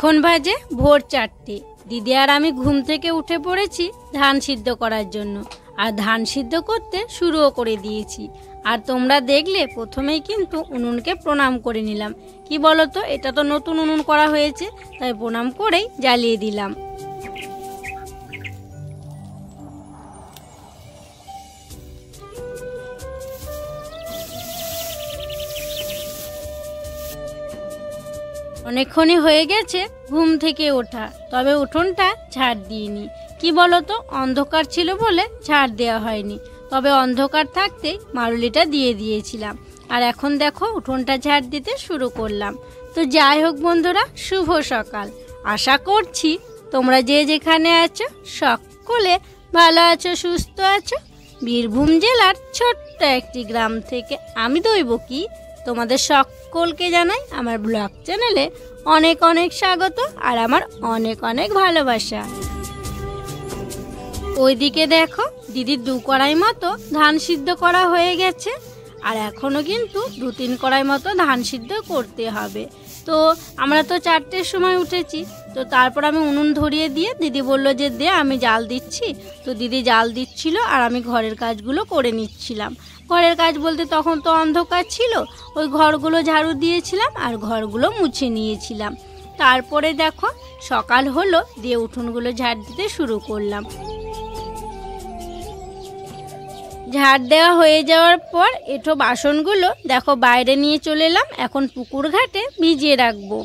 এখন বাজে ভোর 4টে। দিদি আর আমি ঘুম থেকে উঠে পড়েছি ধান সিদ্ধ করার জন্য, আর ধান সিদ্ধ করতে শুরুও করে দিয়েছি। আর তোমরা দেখলে প্রথমেই কিন্তু উনুনকে প্রণাম করে নিলাম। কি বলো তো, এটা তো নতুন উনুন করা হয়েছে, তাই প্রণাম করেই জ্বালিয়ে দিলাম। অনেকক্ষণই হয়ে গেছে ঘুম থেকে ওঠা, তবে উঠোনটা ঝাড় দিইনি। কি বলো তো, অন্ধকার ছিল বলে ঝাড় দেওয়া হয়নি, তবে অন্ধকার থাকতেই মারুলিটা দিয়ে দিয়েছিলাম। আর এখন দেখো উঠোনটা ঝাড় দিতে শুরু করলাম। তো যাই হোক বন্ধুরা, শুভ সকাল। আশা করছি তোমরা যে যেখানে আছো সকলে ভালো আছো, সুস্থ আছো। বীরভূম জেলার ছোট্ট একটি গ্রাম থেকে আমি দৈবকী তোমাদের সকলকে জানাই আমার ব্লগ চ্যানেলে অনেক অনেক স্বাগত আর আমার অনেক অনেক ভালোবাসা। ওইদিকে দেখো দিদির 2 কড়াই মতো ধান সিদ্ধ করা হয়ে গেছে, আর এখনও কিন্তু 2-3 কড়াই মতো ধান সিদ্ধ করতে হবে। তো আমরা তো 4টের সময় উঠেছি, তো তারপর আমি উনুন ধরিয়ে দিয়ে দিদি বলল যে দে আমি জাল দিচ্ছি। তো দিদি জাল দিচ্ছিল আর আমি ঘরের কাজগুলো করে নিচ্ছিলাম। ঘরের কাজ বলতে তখন তো অন্ধকার ছিল, ওই ঘরগুলো ঝাড়ু দিয়েছিলাম আর ঘরগুলো মুছে নিয়েছিলাম। তারপরে দেখো সকাল হলো, দিয়ে উঠোনগুলো ঝাড় দিতে শুরু করলাম। ঝাড় দেওয়া হয়ে যাওয়ার পর এঁঠো বাসনগুলো দেখো বাইরে নিয়ে চলে এলাম, এখন পুকুর ঘাটে ভিজিয়ে রাখবো।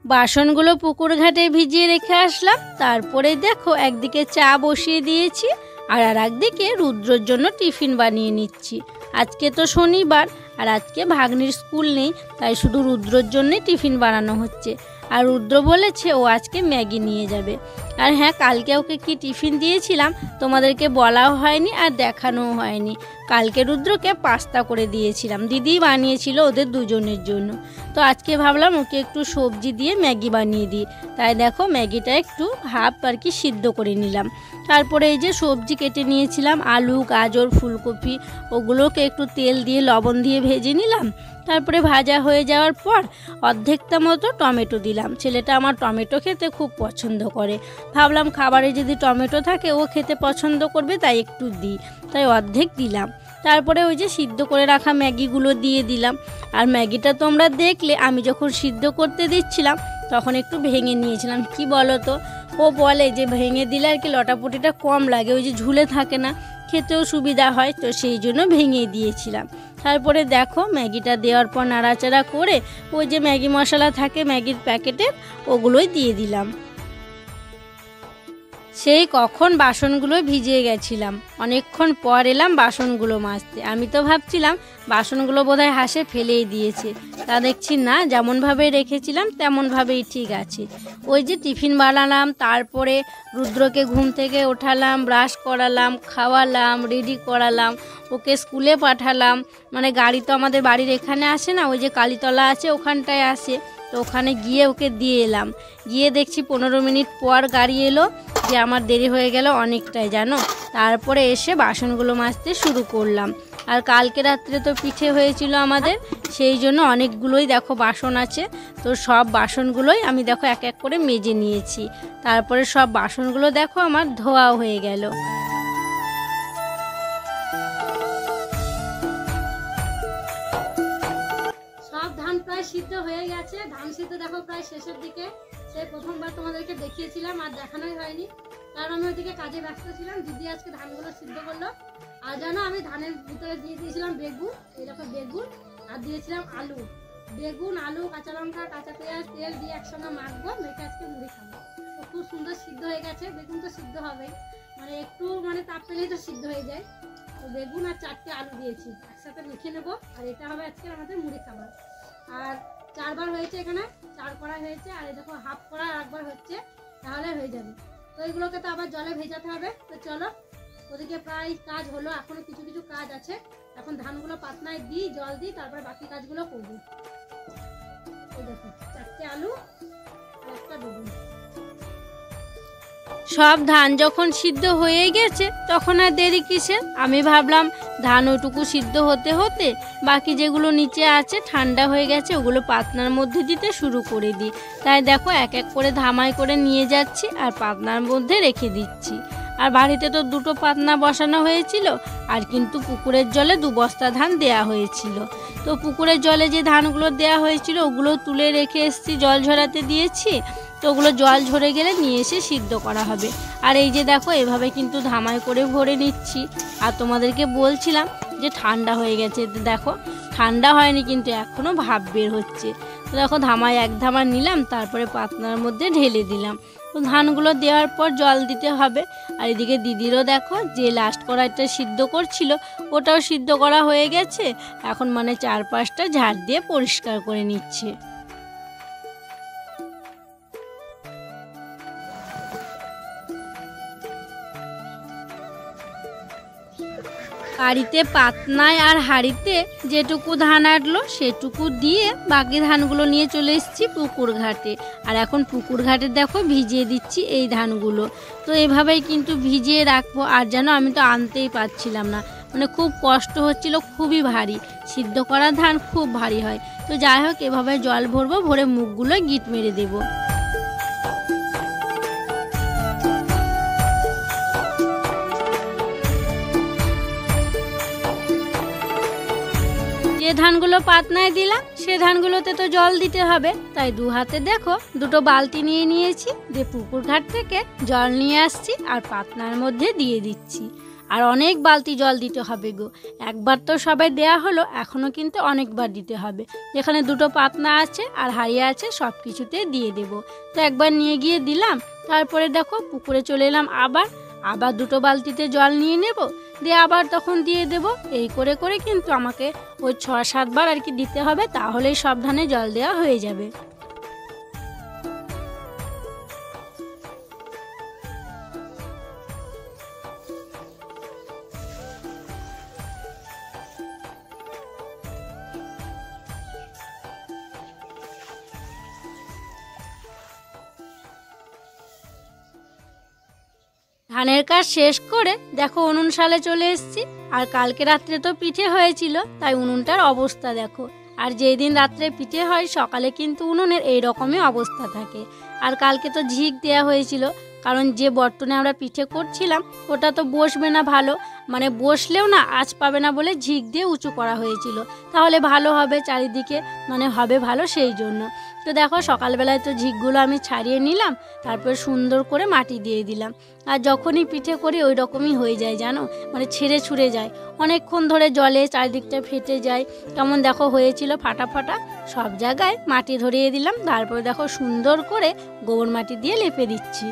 বাসনগুলো পুকুর ঘাটে ভিজিয়ে রেখে আসলাম। তারপরে দেখো একদিকে চা বসিয়ে দিয়েছি আর একদিকে রুদ্রর জন্য টিফিন বানিয়ে নিচ্ছি। আজকে তো শনিবার আর আজকে ভাগ্নির স্কুল নেই, তাই শুধু রুদ্রর জন্যই টিফিন বানানো হচ্ছে। আর রুদ্র বলেছে ও আজকে ম্যাগি নিয়ে যাবে। আর হ্যাঁ, কালকে ওকে কি টিফিন দিয়েছিলাম তোমাদেরকে বলাও হয়নি আর দেখানোও হয়নি। কালকে রুদ্রকে পাস্তা করে দিয়েছিলাম, দিদি বানিয়েছিল ওদের দুজনের জন্য। তো আজকে ভাবলাম ওকে একটু সবজি দিয়ে ম্যাগি বানিয়ে দিই, তাই দেখো ম্যাগিটা একটু হাফ আর কি সিদ্ধ করে নিলাম। তারপরে এই যে সবজি কেটে নিয়েছিলাম, আলু, গাজর, ফুলকপি, ওগুলোকে একটু তেল দিয়ে লবণ দিয়ে ভেজে নিলাম। তারপরে ভাজা হয়ে যাওয়ার পর অর্ধেকটা মতো টমেটো দিলাম। ছেলেটা আমার টমেটো খেতে খুব পছন্দ করে, ভাবলাম খাবারে যদি টমেটো থাকে ও খেতে পছন্দ করবে, তাই একটু দিই, তাই অর্ধেক দিলাম। তারপরে ওই যে সিদ্ধ করে রাখা ম্যাগিগুলো দিয়ে দিলাম। আর ম্যাগিটা তোমরা দেখলে আমি যখন সিদ্ধ করতে দিচ্ছিলাম তখন একটু ভেঙে নিয়েছিলাম। কি বলো তো, ও বলে যে ভেঙে দিলে আর কি লটাপটিটা কম লাগে, ওই যে ঝুলে থাকে না, খেতেও সুবিধা হয়, তো সেই জন্য ভেঙে দিয়েছিলাম। তারপরে দেখো ম্যাগিটা দেওয়ার পর নাড়াচাড়া করে ওই যে ম্যাগি মশলা থাকে ম্যাগির প্যাকেটের, ওগুলোই দিয়ে দিলাম। সেই কখন বাসনগুলো ভিজিয়ে গেছিলাম, অনেকক্ষণ পর এলাম বাসনগুলো মাজতে। আমি তো ভাবছিলাম বাসনগুলো বোধহয় হাসে ফেলেই দিয়েছে, তা দেখছি না, যেমনভাবে রেখেছিলাম তেমনভাবেই ঠিক আছে। ওই যে টিফিন বানালাম, তারপরে রুদ্রকে ঘুম থেকে ওঠালাম, ব্রাশ করালাম, খাওয়ালাম, রেডি করালাম, ওকে স্কুলে পাঠালাম। মানে গাড়ি তো আমাদের বাড়ির এখানে আসে না, ওই যে কালীতলা আছে ওখানটায় আসে, তো ওখানে গিয়ে ওকে দিয়ে এলাম। গিয়ে দেখছি 15 মিনিট পর গাড়ি এলো, যে আমার দেরি হয়ে গেল অনেকটাই জানো। তারপরে এসে বাসনগুলো মাজতে শুরু করলাম। আর কালকে রাত্রে তো পিঠে হয়েছিল আমাদের, সেই জন্য অনেকগুলোই দেখো বাসন আছে, তো সব বাসনগুলোই আমি দেখো এক এক করে মেজে নিয়েছি। তারপরে সব বাসনগুলো দেখো আমার ধোয়াও হয়ে গেল। সব ধান প্রায় সিদ্ধ হয়ে গেছে, ধান সিদ্ধ দেখো প্রায় শেষের দিকে। সেই প্রথমবার তোমাদেরকে দেখিয়েছিলাম আর দেখানোই হয়নি, কারণ আমি ওইদিকে কাজে ব্যস্ত ছিলাম। দিদি আজকে ধানগুলো সিদ্ধ করলো। আর জানো আমি ধানের ভিতরে দিয়ে দিয়েছিলাম বেগুন, এইরকম বেগুন, আর দিয়েছিলাম আলু। বেগুন, আলু, কাঁচা লঙ্কা, কাঁচা পেঁয়াজ, তেল দিয়ে একসঙ্গে মাখবো, মেখে আজকে মুড়ি খাবো। তো খুব সুন্দর সিদ্ধ হয়ে গেছে। বেগুন তো সিদ্ধ হবেই, মানে একটু তাপ পেলেই তো সিদ্ধ হয়ে যায়। তো বেগুন আর 4টে আলু দিয়েছি, একসাথে মেখে নেবো, আর এটা হবে আজকে আমাদের মুড়ি খাবার। আর 4বার হয়েছে, এখানে 4 কড়াই হয়েছে, আর এই দেখো হাফ কড়াই একবার হচ্ছে, তাহলে হয়ে যাবে। তো এইগুলোকে তো আবার জলে ভেজাতে হবে। তো চলো, ওদিকে প্রায় কাজ হলো, এখনো কিছু কিছু কাজ আছে। এখন ধানগুলো পাতনায় দিই, জল দিই, তারপর বাকি কাজগুলো করবো। এই দেখো 4টে আলু আর একটা বেগুন। সব ধান যখন সিদ্ধ হয়ে গেছে তখন আর দেরি কিসের। আমি ভাবলাম ধান ওইটুকু সিদ্ধ হতে হতে বাকি যেগুলো নিচে আছে ঠান্ডা হয়ে গেছে ওগুলো পাতনার মধ্যে দিতে শুরু করে দিই। তাই দেখো এক এক করে ধামাই করে নিয়ে যাচ্ছি আর পাতনার মধ্যে রেখে দিচ্ছি। আর বাড়িতে তো দুটো পাতনা বসানো হয়েছিল, আর কিন্তু পুকুরের জলে 2 বস্তা ধান দেয়া হয়েছিল। তো পুকুরের জলে যে ধানগুলো দেয়া হয়েছিল ওগুলো তুলে রেখে এসেছি, জল ঝরাতে দিয়েছি। তো ওগুলো জল ঝরে গেলে নিয়ে এসে সিদ্ধ করা হবে। আর এই যে দেখো এভাবে কিন্তু ধামাই করে ভরে নিচ্ছি। আর তোমাদেরকে বলছিলাম যে ঠান্ডা হয়ে গেছে, দেখো ঠান্ডা হয়নি কিন্তু এখনও ভাপ বের হচ্ছে। তো দেখো ধামাই এক ধামা নিলাম, তারপরে পাতনার মধ্যে ঢেলে দিলাম। তো ধানগুলো দেওয়ার পর জল দিতে হবে। আর এদিকে দিদিরও দেখো যে লাস্ট কড়াইটা সিদ্ধ করছিল ওটাও সিদ্ধ করা হয়ে গেছে। এখন মানে 4-5টা ঝাড় দিয়ে পরিষ্কার করে নিচ্ছে। বাড়িতে পাতনায় আর হাঁড়িতে যেটুকু ধান আটলো সেটুকু দিয়ে বাকি ধানগুলো নিয়ে চলে এসেছি পুকুর ঘাটে। আর এখন পুকুর ঘাটে দেখো ভিজিয়ে দিচ্ছি এই ধানগুলো। তো এভাবেই কিন্তু ভিজিয়ে রাখবো। আর যেন আমি তো আনতেই পারছিলাম না, মানে খুব কষ্ট হচ্ছিল, খুবই ভারী, সিদ্ধ করা ধান খুব ভারী হয়। তো যাই হোক এভাবে জল ভরবো, ভরে মুখগুলো গিট মেরে দেবো। যে ধানগুলো পাতনায় দিলাম সে ধানগুলোতে তো জল দিতে হবে, তাই 2 হাতে দেখো 2টো বালতি নিয়ে নিয়েছি। দিয়ে পুকুর ঘাট থেকে জল নিয়ে আসছি আর পাতনার মধ্যে দিয়ে দিচ্ছি। আর অনেক বালতি জল দিতে হবে গো, একবার তো সবাই দেয়া হলো, এখনও কিন্তু অনেকবার দিতে হবে। যেখানে 2টো পাতনা আছে আর হাঁড়ি আছে সব কিছুতে দিয়ে দেব। তো একবার নিয়ে গিয়ে দিলাম, তারপরে দেখো পুকুরে চলে এলাম, আবার 2টো বালতিতে জল নিয়ে নেব, দিয়ে আবার তখন দিয়ে দেব। এই করে করে কিন্তু আমাকে ওই 6-7 বার আর কি দিতে হবে, তাহলেই সব ধানে জল দেওয়া হয়ে যাবে। ধানের কাজ শেষ করে দেখো উনুন শালে চলে এসেছি। আর কালকে রাত্রে তো পিঠে হয়েছিল, তাই উনুনটার অবস্থা দেখো। আর যেই দিন রাত্রে পিঠে হয় সকালে কিন্তু উনুনের এই রকমই অবস্থা থাকে। আর কালকে তো ঝিক দেয়া হয়েছিল, কারণ যে বর্তনে আমরা পিঠে করছিলাম ওটা তো বসবে না ভালো, মানে বসলেও না আঁচ পাবে না বলে ঝিক দিয়ে উঁচু করা হয়েছিল, তাহলে ভালো হবে চারিদিকে, মানে হবে ভালো, সেই জন্য। তো দেখো সকালবেলায় তো ঝিকগুলো আমি ছাড়িয়ে নিলাম, তারপর সুন্দর করে মাটি দিয়ে দিলাম। আর যখনই পিঠে করি ওই রকমই হয়ে যায় জানো, মানে ছেড়ে ছুড়ে যায়, অনেকক্ষণ ধরে জলে চারিদিকটা ফেটে যায়, কেমন দেখো হয়েছিল ফাটা ফাটা। সব জায়গায় মাটি ধরিয়ে দিলাম, তারপর দেখো সুন্দর করে গোবর মাটি দিয়ে লেপে দিচ্ছি।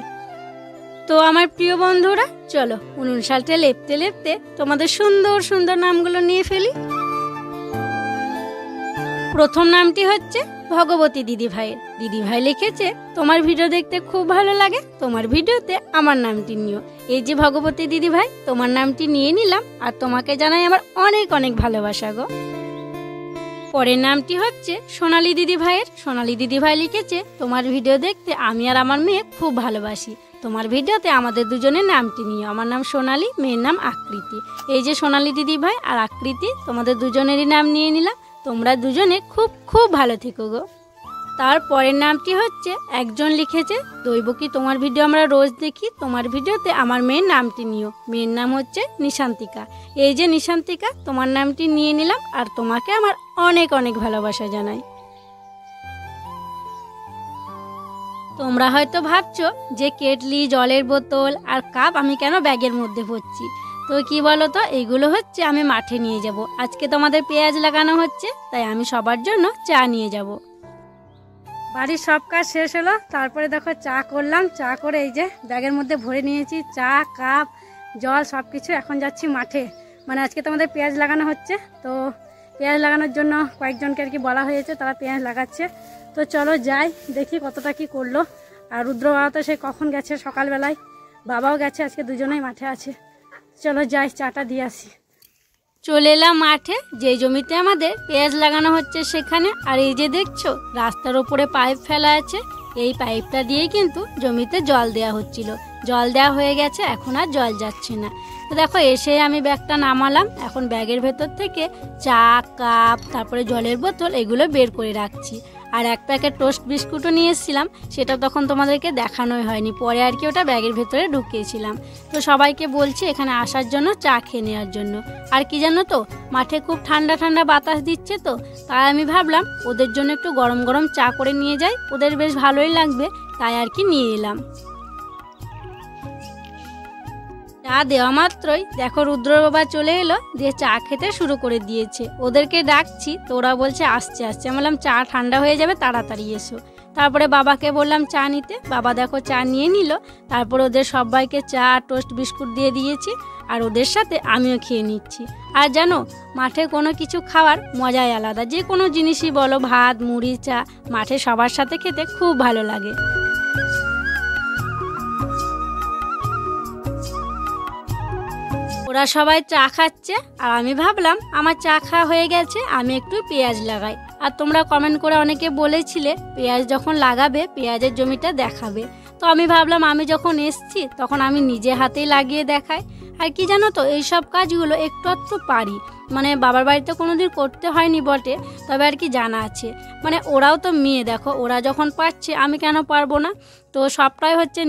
তো আমার প্রিয় বন্ধুরা চলো উনুন শালটা লেপতে লেপতে তোমাদের সুন্দর সুন্দর নামগুলো নিয়ে ফেলি। প্রথম নামটি হচ্ছে ভগবতী দিদিভাইয়ের। দিদিভাই লিখেছে, তোমার ভিডিও দেখতে খুব ভালো লাগে, তোমার ভিডিওতে আমার নামটি নিও। এই যে ভগবতী দিদিভাই, তোমার নামটি নিয়ে নিলাম আর তোমাকে জানাই আমার অনেক অনেক ভালোবাসা গো। পরের নামটি হচ্ছে সোনালী দিদিভাইয়ের। সোনালী দিদিভাই লিখেছে, তোমার ভিডিও দেখতে আমি আর আমার মেয়ে খুব ভালোবাসি, তোমার ভিডিওতে আমাদের দুজনের নামটি নিও। আমার নাম সোনালী, মেয়ের নাম আকৃতি। এই যে সোনালী দিদিভাই আর আকৃতি, তোমাদের দুজনেরই নাম নিয়ে নিলাম। তোমরা দুজনে খুব খুব ভালো থেকো গো। তার পরের নামটি হচ্ছে একজন লিখেছে, দৈবকী তোমার ভিডিও আমরা রোজ দেখি, তোমার ভিডিওতে আমার মেয়ের নামটি নিও। মেয়ের নাম হচ্ছে নিশান্তিকা। এই যে নিশান্তিকা, তোমার নামটি নিয়ে নিলাম আর তোমাকে আমার অনেক অনেক ভালোবাসা জানাই। তোমরা হয়তো ভাবছো যে কেটলি, জলের বোতল আর কাপ আমি কেন ব্যাগের মধ্যে ভরছি। তো কি বলো তো, এইগুলো হচ্ছে আমি মাঠে নিয়ে যাব। আজকে তোমাদের পেঁয়াজ লাগানো হচ্ছে, তাই আমি সবার জন্য চা নিয়ে যাব। বাড়ির সব কাজ শেষ হলো, তারপরে দেখো চা করলাম। চা করে এই যে ব্যাগের মধ্যে ভরে নিয়েছি চা, কাপ, জল সব কিছু। এখন যাচ্ছি মাঠে, মানে আজকে তোমাদের পেঁয়াজ লাগানো হচ্ছে। তো পেঁয়াজ লাগানোর জন্য কয়েকজনকে আর কি বলা হয়েছে, তারা পেঁয়াজ লাগাচ্ছে। তো চলো যাই, দেখি কতটা কি করলো। আর রুদ্র বাবা তো সে কখন গেছে, সকালবেলায়। বাবাও গেছে, আজকে দুজনেই মাঠে আছে। চলো যাই, চাটা দিয়ে আসি। চলে এলাম মাঠে, যে জমিতে আমাদের পেঁয়াজ লাগানো হচ্ছে সেখানে। আর এই যে দেখছো রাস্তার ওপরে পাইপ ফেলা আছে, এই পাইপটা দিয়ে কিন্তু জমিতে জল দেওয়া হচ্ছিল। জল দেওয়া হয়ে গেছে, এখন আর জল যাচ্ছে না। তো দেখো এসে আমি ব্যাগটা নামালাম। এখন ব্যাগের ভেতর থেকে চা কাপ তারপরে জলের বোতল এগুলো বের করে রাখছি। আর এক প্যাকেট টোস্ট বিস্কুটও নিয়ে এসেছিলাম, সেটা তখন তোমাদেরকে দেখানোই হয়নি, পরে আর কি ওটা ব্যাগের ভেতরে ঢুকিয়েছিলাম। তো সবাইকে বলছি এখানে আসার জন্য চা খেয়ে নেওয়ার জন্য। আর কি জানো তো, মাঠে খুব ঠান্ডা ঠান্ডা বাতাস দিচ্ছে, তো তাই আমি ভাবলাম ওদের জন্য একটু গরম গরম চা করে নিয়ে যাই, ওদের বেশ ভালোই লাগবে, তাই আর কি নিয়ে এলাম। চা দেওয়া মাত্রই দেখো রুদ্র বাবা চলে এলো, দিয়ে চা খেতে শুরু করে দিয়েছে। ওদেরকে ডাকছি তো ওরা বলছে আসছে আসছে। আমি বললাম চা ঠান্ডা হয়ে যাবে, তাড়াতাড়ি এসো। তারপরে বাবাকে বললাম চা নিতে, বাবা দেখো চা নিয়ে নিল। তারপর ওদের সবাইকে চা টোস্ট বিস্কুট দিয়ে দিয়েছি, আর ওদের সাথে আমিও খেয়ে নিচ্ছি। আর জানো, মাঠে কোনো কিছু খাওয়ার মজাই আলাদা, যে কোনো জিনিসই বলো, ভাত মুড়ি চা, মাঠে সবার সাথে খেতে খুব ভালো লাগে। ওরা সবাই চা খাচ্ছে, আর আমি ভাবলাম আমার চা খাওয়া হয়ে গেছে, আমি একটু পেঁয়াজ লাগাই। আর তোমরা কমেন্ট করে অনেকে বলেছিলে পেঁয়াজ যখন লাগাবে পেঁয়াজের জমিটা দেখাবে, তো আমি ভাবলাম আমি যখন এসছি তখন আমি নিজে হাতেই লাগিয়ে দেখাই। আর কি জানো তো, এইসব কাজগুলো একটু একটু পারি, মানে বাবার বাড়িতে কোনোদিন করতে হয়নি বটে, তবে আর কি জানা আছে। মানে ওরাও তো মেয়ে, দেখো ওরা যখন পারছে আমি কেন পারবো না। তো সবটাই হচ্ছে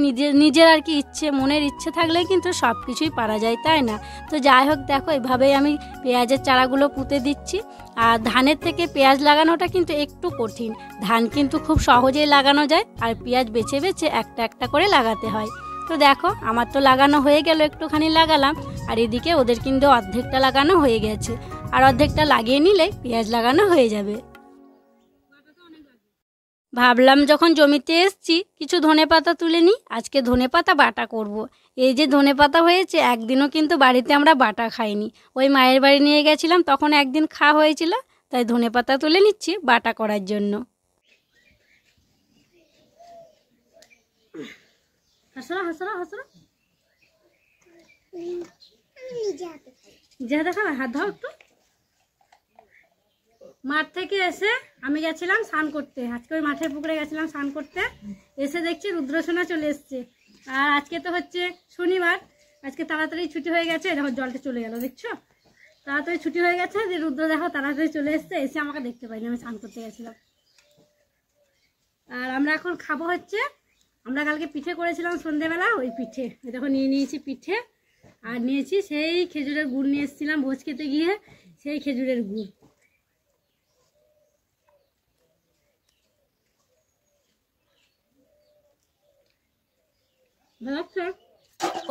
নিজের আর কি ইচ্ছে, মনের ইচ্ছে থাকলেই কিন্তু সব কিছুই পারা যায়, তাই না? তো যাই হোক, দেখো এভাবেই আমি পেঁয়াজের চারাগুলো পুঁতে দিচ্ছি। আর ধানের থেকে পেঁয়াজ লাগানোটা কিন্তু একটু কঠিন, ধান কিন্তু খুব সহজেই লাগানো যায়, আর পেঁয়াজ বেছে বেছে একটা একটা করে লাগাতে হয়। তো দেখো আমার তো লাগানো হয়ে গেল, একটুখানি লাগালাম, আর এদিকে ওদের কিন্তু অর্ধেকটা লাগানো হয়ে গেছে, আর অর্ধেকটা লাগিয়ে নিলে পেঁয়াজ লাগানো হয়ে যাবে। ভাবলাম যখন জমিতে এসছি কিছু ধনেপাতা তুলে নিই, আজকে ধনেপাতা বাটা করব। এই যে ধনেপাতা হয়েছে, একদিনও কিন্তু বাড়িতে আমরা বাটা খাইনি, ওই মায়ের বাড়ি নিয়ে গেছিলাম তখন একদিন খাওয়া হয়েছিল, তাই ধনেপাতা তুলে নিচ্ছি বাটা করার জন্য। হাসরা হাসরা হাসরা যা দেখা হাত দাও একটু। মাঠ থেকে এসে আমি গেছিলাম স্নান করতে, আজকে ওই মাঠের পুকুরে গেছিলাম স্নান করতে, এসে দেখছি রুদ্রসোনা চলে এসছে। আর আজকে তো হচ্ছে শনিবার, আজকে তাড়াতাড়ি ছুটি হয়ে গেছে, দেখো জলটা চলে গেল, দেখছো তাড়াতাড়ি ছুটি হয়ে গেছে, যে রুদ্র দেখো তাড়াতাড়ি চলে এসছে, এসে আমাকে দেখতে পাইনি, আমি স্নান করতে গেছিলাম। আর আমরা এখন খাবো হচ্ছে, আমরা কালকে পিঠে করেছিলাম সন্ধ্যেবেলা, ওই পিঠে দেখো নিয়ে নিয়েছি পিঠে, আর নিয়েছি সেই খেজুরের গুড় নিয়ে এসেছিলাম ভোজ খেতে গিয়ে, সেই খেজুরের গুড়।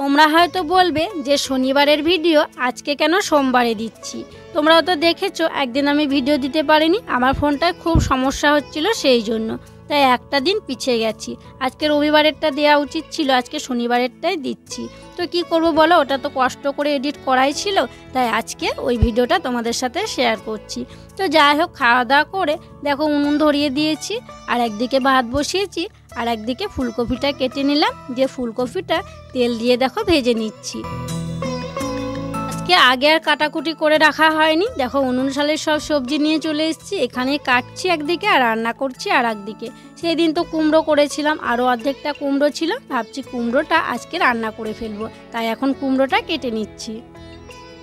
তোমরা হয়তো বলবে যে শনিবারের ভিডিও আজকে কেন সোমবারে দিচ্ছি, তোমরাও তো দেখেছো একদিন আমি ভিডিও দিতে পারিনি, আমার ফোনটায় খুব সমস্যা হচ্ছিল, সেই জন্য তাই একটা দিন পিছিয়ে গেছি। আজকে রবিবারেরটা দেওয়া উচিত ছিল, আজকে শনিবারেরটাই দিচ্ছি। তো কি করব বলো, ওটা তো কষ্ট করে এডিট করাই ছিল, তাই আজকে ওই ভিডিওটা তোমাদের সাথে শেয়ার করছি। তো যাই হোক, খাওয়া দাওয়া করে দেখো উনুন ধরিয়ে দিয়েছি, আর একদিকে ভাত বসিয়েছি, আর একদিকে ফুলকপিটা কেটে নিলাম, যে ফুলকপিটা তেল দিয়ে দেখো ভেজে নিচ্ছি। আজকে আগে আর কাটাকুটি করে রাখা হয়নি, দেখো উনুন শালের সব সবজি নিয়ে চলে এসেছি, এখানে কাটছি একদিকে আর রান্না করছি আর একদিকে। সেই দিন তো কুমড়ো করেছিলাম, আরও অর্ধেকটা কুমড়ো ছিল, ভাবছি কুমড়োটা আজকে রান্না করে ফেলবো, তাই এখন কুমড়োটা কেটে নিচ্ছি।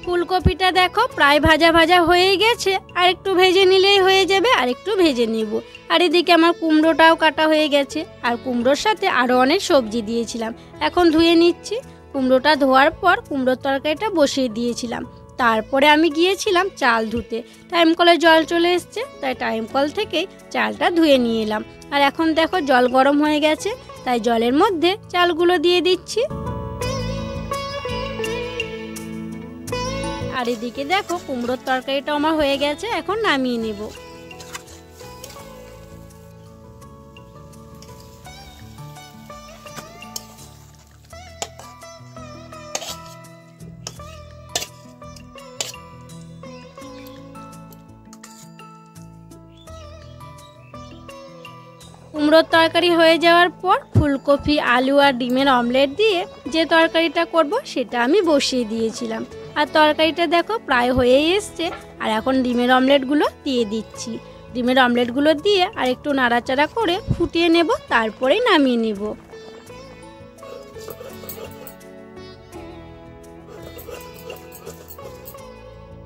ফুলকপিটা দেখো প্রায় ভাজা ভাজা হয়ে গেছে, আর একটু ভেজে নিলেই হয়ে যাবে, আর একটু ভেজে নিব। আর এদিকে আমার কুমড়োটাও কাটা হয়ে গেছে, আর কুমড়োর সাথে আরও অনেক সবজি দিয়েছিলাম, এখন ধুয়ে নিচ্ছি। কুমড়োটা ধোয়ার পর কুমড়োর তরকারিটা বসিয়ে দিয়েছিলাম, তারপরে আমি গিয়েছিলাম চাল ধুতে, টাইম কলে জল চলে এসছে, তাই টাইম কল থেকেই চালটা ধুয়ে নিয়ে এলাম। আর এখন দেখো জল গরম হয়ে গেছে, তাই জলের মধ্যে চালগুলো দিয়ে দিচ্ছি। আর এদিকে দেখো কুমড়োর তরকারিটা আমার হয়ে গেছে, এখন নামিয়ে নেব। কুমড়োর তরকারি হয়ে যাওয়ার পর ফুলকপি আলু আর ডিমের অমলেট দিয়ে যে তরকারিটা করব সেটা আমি বসিয়ে দিয়েছিলাম। আর তরকারিটা দেখো প্রায় হয়েই এসছে, আর এখন ডিমের অমলেটগুলো দিয়ে দিচ্ছি। ডিমের অমলেটগুলো দিয়ে আর একটু নাড়াচাড়া করে ফুটিয়ে নেব, তারপরেই নামিয়ে নেব।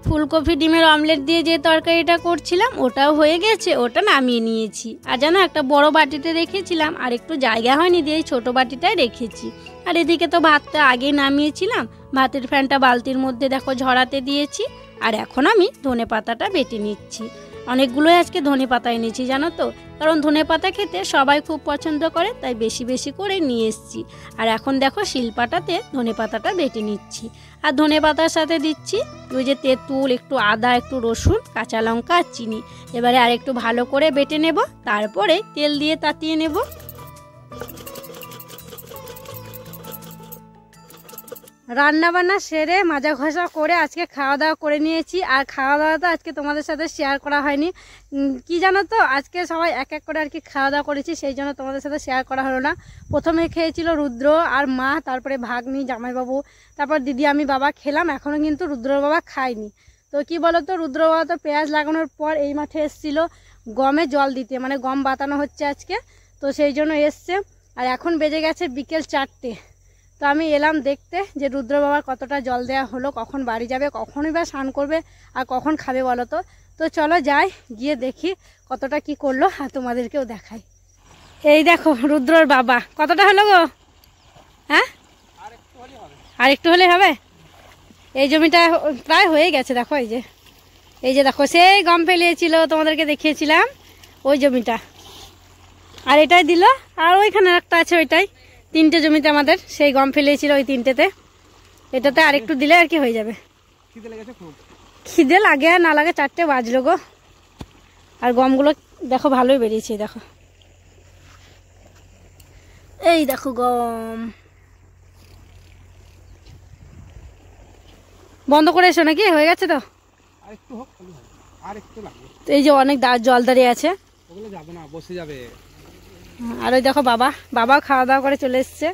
ফুলকপি ডিমের অমলেট দিয়ে যে তরকারিটা করছিলাম ওটাও হয়ে গেছে, ওটা নামিয়ে নিয়েছি। আর জানো একটা বড় বাটিতে রেখেছিলাম, আর একটু জায়গা হয়নি দিয়ে এই ছোটো বাটিটাই রেখেছি। আর এদিকে তো ভাতটা আগেই নামিয়েছিলাম, ভাতের ফ্যানটা বালতির মধ্যে দেখো ঝরাতে দিয়েছি। আর এখন আমি ধনেপাতাটা বেটে নিচ্ছি। অনেকগুলোই আজকে ধনেপাতা এনেছি জানো তো, কারণ ধনেপাতা খেতে সবাই খুব পছন্দ করে, তাই বেশি বেশি করে নিয়ে এসেছি। আর এখন দেখো শিলপাটাতে ধনেপাতাটা বেটে নিচ্ছি। আর ধনেপাতার সাথে দিচ্ছি ওই যে তেঁতুল, একটু আদা, একটু রসুন, কাঁচা লঙ্কা আর চিনি। এবারে আর একটু ভালো করে বেটে নেব, তারপরে তেল দিয়ে তাতিয়ে নেব। রান্নাবান্না সেরে মাজা ঘষা করে আজকে খাওয়া দাওয়া করে নিয়েছি। আর খাওয়া দাওয়াটা আজকে তোমাদের সাথে শেয়ার করা হয়নি, কি জানো তো আজকে সবাই এক এক করে আর কি খাওয়া দাওয়া করেছি, সেই জন্য তোমাদের সাথে শেয়ার করা হলো না। প্রথমে খেয়েছিল রুদ্র আর মা, তারপরে ভাগ্নি, জামাইবাবু, তারপর দিদি, আমি, বাবা খেলাম। এখনও কিন্তু রুদ্র বাবা খায়নি। তো কি বলো তো, রুদ্র বাবা তো পেঁয়াজ লাগানোর পর এই মাঠে এসেছিলো গমে জল দিতে, মানে গম বাতানো হচ্ছে আজকে, তো সেই জন্য এসছে। আর এখন বেজে গেছে বিকেল 4টে। তো আমি এলাম দেখতে যে রুদ্র বাবার কতটা জল দেওয়া হলো, কখন বাড়ি যাবে, কখনই বা স্নান করবে আর কখন খাবে বলো তো। তো চলো যাই, গিয়ে দেখি কতটা কি করলো আর তোমাদেরকেও দেখাই। এই দেখো রুদ্রর বাবা, কতটা হলো গো? হ্যাঁ, আর একটু হলে হবে। এই জমিটা প্রায় হয়ে গেছে, দেখো এই যে দেখো সেই গম ফেলিয়েছিল, তোমাদেরকে দেখিয়েছিলাম ওই জমিটা। আর এটাই দিল, আর ওইখানে একটা আছে ওইটাই। 3টে জমিতে আমাদের সেই গম ফেলিয়েছিল, ওই 3টেতে। এটাতে আরেকটু দিলে আর কি হয়ে যাবে। খিদে লাগে আর না লাগে, 4টে বাজলো গো। আর গমগুলো দেখো ভালোই বেরিয়েছে, দেখো এই দেখো গম। বন্ধ করে এসো নাকি, হয়ে গেছে তো। এই যে অনেক জল দাঁড়িয়ে আছে, বসে যাবে। আর ওই দেখো বাবা খাওয়া দাওয়া করে চলে এসছে।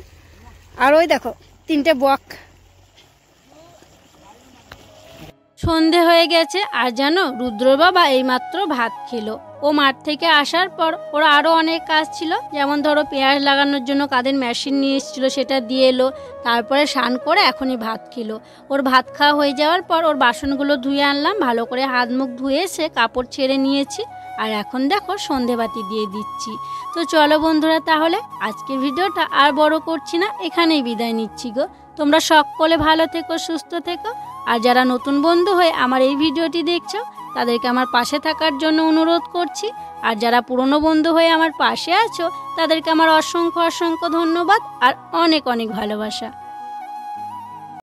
আর ওই দেখো 3টে বক। সন্ধে হয়ে গেছে, আর জানো রুদ্র বাবা এইমাত্র ভাত খেলো। ও মাঠ থেকে আসার পর ওর আরও অনেক কাজ ছিল, যেমন ধরো পেঁয়াজ লাগানোর জন্য কাদের মেশিন নিয়ে এসেছিলো, সেটা দিয়ে এলো। তারপরে স্নান করে এখনই ভাত খেলো। ওর ভাত খাওয়া হয়ে যাওয়ার পর ওর বাসনগুলো ধুয়ে আনলাম, ভালো করে হাত মুখ ধুয়ে এসে কাপড় ছেড়ে নিয়েছি। আর এখন দেখো সন্ধেবাতি দিয়ে দিচ্ছি। তো চলো বন্ধুরা, তাহলে আজকে ভিডিওটা আর বড় করছি না, এখানেই বিদায় নিচ্ছি গো। তোমরা সকলে ভালো থেকো, সুস্থ থেকো। আর যারা নতুন বন্ধু হয়ে আমার এই ভিডিওটি দেখছো, তাদেরকে আমার পাশে থাকার জন্য অনুরোধ করছি। আর যারা পুরনো বন্ধু হয়ে আমার পাশে আছো, তাদেরকে আমার অসংখ্য অসংখ্য ধন্যবাদ আর অনেক অনেক ভালোবাসা।